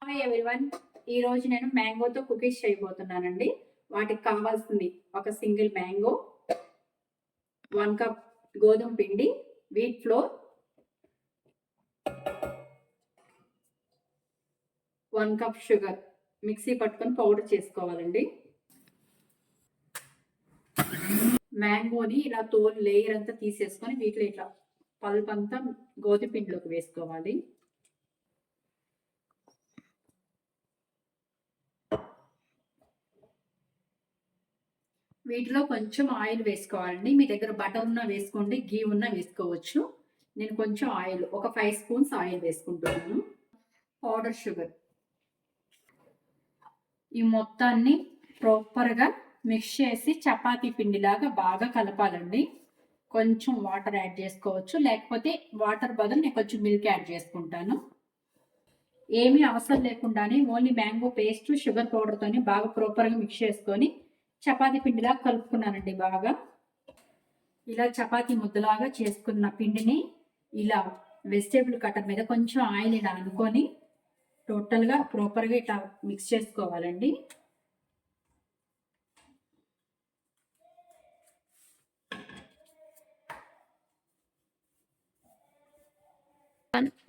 Hi everyone. ఈ రోజు నేను మ్యాంగోతో కుకీస్ చేయబోతున్నానండి. వాటికి కావాల్సింది ఒక సింగిల్ మ్యాంగో, 1 కప్ గోధుమ పిండి, wheat flour, 1 cup sugar. Mixie పట్టుకొని పౌడర్ చేసుకోవాలండి. మ్యాంగోని ఇలా తోలు లేయర్ అంతా తీసేసుకొని వీటిలో ఇట్లా పల్ప్ అంతా గోధుమ పిండిలోకి వేసుకోవాలి. వీటిలో కొంచెం ఆయిల్ వేసుకోవాలండి. మీ దగ్గర బటర్ ఉన్నా వేసుకోండి, గీ ఉన్నా వేసుకోవచ్చు. నేను కొంచెం ఆయిల్, ఒక 5 స్పూన్స్ ఆయిల్ వేసుకుంటున్నాను. Powder sugar. ఈ మొత్తాన్ని ప్రాపర్గా మిక్స్ చేసి చపాతీ పిండిలాగా బాగా కలపాలండి. కొంచెం వాటర్ యాడ్ చేసుకోవచ్చు, లేకపోతే వాటర్ బదులు నేను కొంచెం మిల్క్ యాడ్ చేసుకుంటాను. ఏమీ అవసరం లేకుండానే ఓన్లీ మ్యాంగో పేస్ట్, షుగర్ పౌడర్తోని బాగా ప్రాపర్గా మిక్స్ చేసుకొని చపాతీ పిండిలా కలుపుకున్నానండి. బాగా ఇలా చపాతీ ముద్దలాగా చేసుకున్న పిండిని ఇలా వెజిటేబుల్ కటర్ మీద కొంచెం ఆయిల్ ఇలా అనుకొని టోటల్గా ప్రాపర్గా ఇట్లా మిక్స్ చేసుకోవాలండి.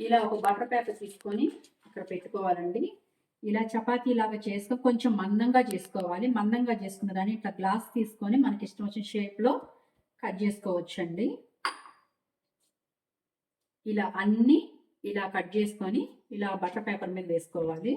ఇలా ఒక బటర్ పేపర్ తీసుకొని ఇక్కడ పెట్టుకోవాలండి. ఇలా చపాతీ లాగా చేసుకొని కొంచెం మందంగా చేసుకోవాలి. మందంగా చేసుకున్న దాన్ని ఇట్లా గ్లాస్ తీసుకొని మనకి ఇష్టం వచ్చిన షేప్లో కట్ చేసుకోవచ్చండి. ఇలా అన్ని ఇలా కట్ చేసుకొని ఇలా బటర్ పేపర్ మీద వేసుకోవాలి.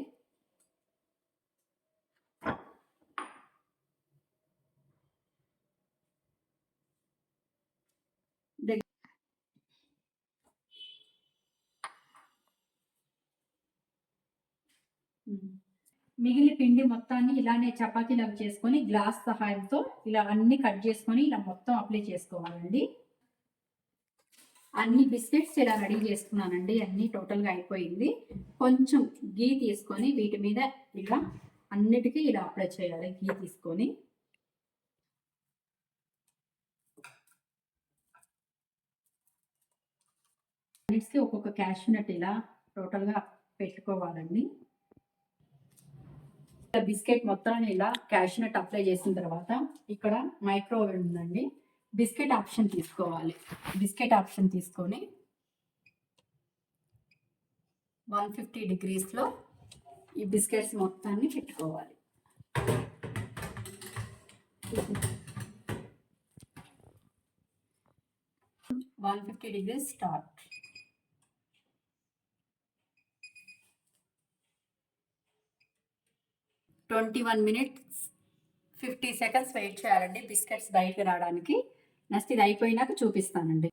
మిగిలిన పిండి మొత్తాన్ని ఇలానే చపాతీలాగా చేసుకొని గ్లాస్ సహాయంతో ఇలా అన్ని కట్ చేసుకొని ఇలా మొత్తం అప్లై చేసుకోవాలండి. అన్ని బిస్కెట్స్ ఇలా రెడీ చేసుకున్నానండి. అన్ని టోటల్గా అయిపోయింది. కొంచెం గీ తీసుకొని వీటి మీద ఇలా అన్నిటికీ ఇలా అప్లై చేయాలి. గీ తీసుకొని అన్నిటికీ ఒక్కొక్క క్యాష్యూ నట్ ఇలా టోటల్గా పెట్టుకోవాలండి. బిస్కెట్ మొత్తాన్ని ఇలా క్యాష్యూ నట్ అప్లై చేసిన తర్వాత ఇక్కడ మైక్రోవేవ్ ఉందండి. బిస్కెట్ ఆప్షన్ తీసుకోవాలి. బిస్కెట్ ఆప్షన్ తీసుకొని 150 degreesలో ఈ బిస్కెట్స్ మొత్తాన్ని పెట్టుకోవాలి. 150 degrees start. (21 minutes 50 seconds wait చేయాలండి బిస్కెట్స్ బయటకు రావడానికి. నెక్స్ట్ ఇది అయిపోయినాక చూపిస్తానండి.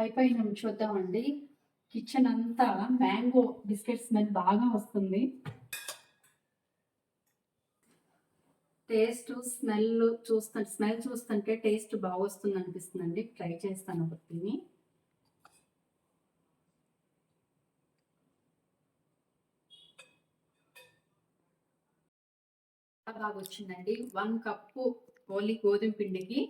అయిపోయిన చూద్దామండి. కిచెన్ అంతా మ్యాంగో బిస్కెట్ స్మెల్ బాగా వస్తుంది. టేస్ట్ స్మెల్ చూస్తుంటే టేస్ట్ బాగా వస్తుంది అనిపిస్తుందండి. ట్రై చేస్తాను ఒకటిని. బాగా వచ్చిందండి. 1 కప్పు ఓన్లీ గోధుమ పిండికి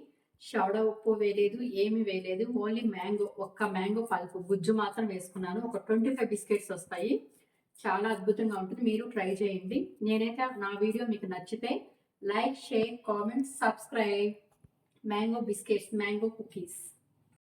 సోడా ఉప్పు వేయలేదు, ఏమి వేయలేదు. ఓన్లీ మ్యాంగో, ఒక్క మ్యాంగో పల్పు గుజ్జు మాత్రం వేసుకున్నాను. ఒక 25 బిస్కెట్స్ వస్తాయి. చాలా అద్భుతంగా ఉంటుంది. మీరు ట్రై చేయండి. నేనైతే నా వీడియో మీకు నచ్చితే like, share, comment, subscribe. Mango biscuits, mango cookies.